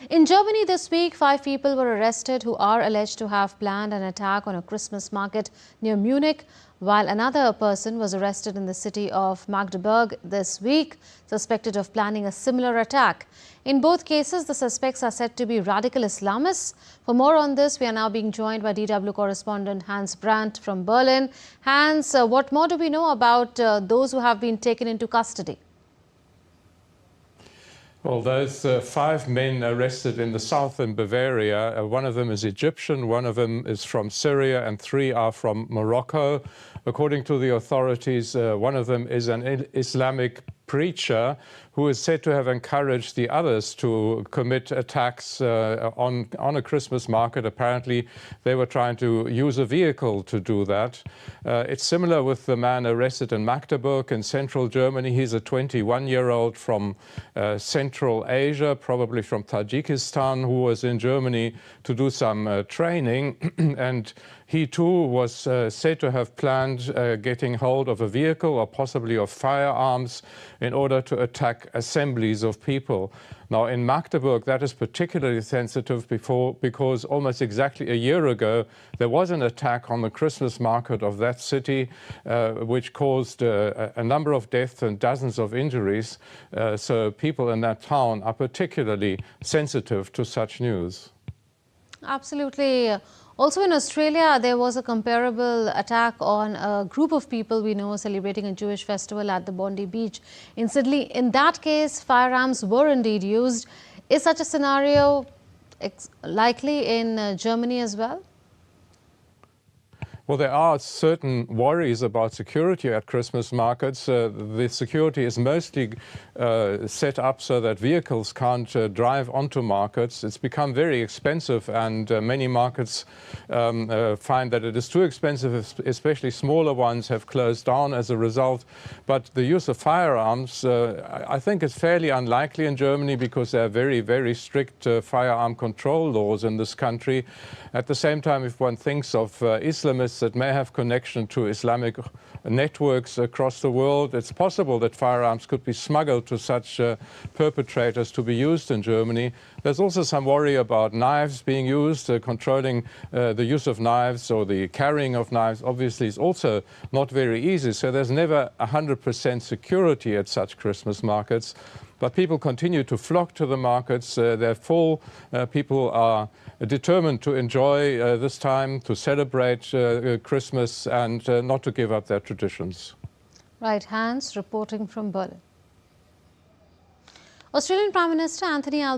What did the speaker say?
In Germany this week, 5 people were arrested who are alleged to have planned an attack on a Christmas market near Munich, while another person was arrested in the city of Magdeburg this week, suspected of planning a similar attack. In both cases, the suspects are said to be radical Islamists. For more on this, we are now being joined by DW correspondent Hans Brandt from Berlin. Hans, what more do we know about those who have been taken into custody? Well, those 5 men arrested in the south in Bavaria, one of them is Egyptian, one of them is from Syria, and 3 are from Morocco. According to the authorities, one of them is an Islamic preacher who is said to have encouraged the others to commit attacks on a Christmas market. Apparently, they were trying to use a vehicle to do that. It's similar with the man arrested in Magdeburg in central Germany. He's a 21-year-old from Central Asia, probably from Tajikistan, who was in Germany to do some training. And he too was said to have planned getting hold of a vehicle or possibly of firearms in order to attack assemblies of people. Now, in Magdeburg, that is particularly sensitive because almost exactly a year ago, there was an attack on the Christmas market of that city, which caused a number of deaths and dozens of injuries. So people in that town are particularly sensitive to such news. Absolutely. Also in Australia, there was a comparable attack on a group of people we know celebrating a Jewish festival at the Bondi Beach in Sydney. In that case, firearms were indeed used. Is such a scenario likely in Germany as well? Well, there are certain worries about security at Christmas markets. The security is mostly set up so that vehicles can't drive onto markets. It's become very expensive, and many markets find that it is too expensive, especially smaller ones have closed down as a result. But the use of firearms, I think, is fairly unlikely in Germany because there are very, very strict firearm control laws in this country. At the same time, if one thinks of Islamists that may have connection to Islamic networks across the world, it's possible that firearms could be smuggled to such perpetrators to be used in Germany. There's also some worry about knives being used. Controlling the use of knives or the carrying of knives obviously is also not very easy. So there's never 100% security at such Christmas markets. But people continue to flock to the markets. They're full. People are determined to enjoy this time, to celebrate Christmas and not to give up their traditions. Right, Hans, reporting from Berlin. Australian Prime Minister Anthony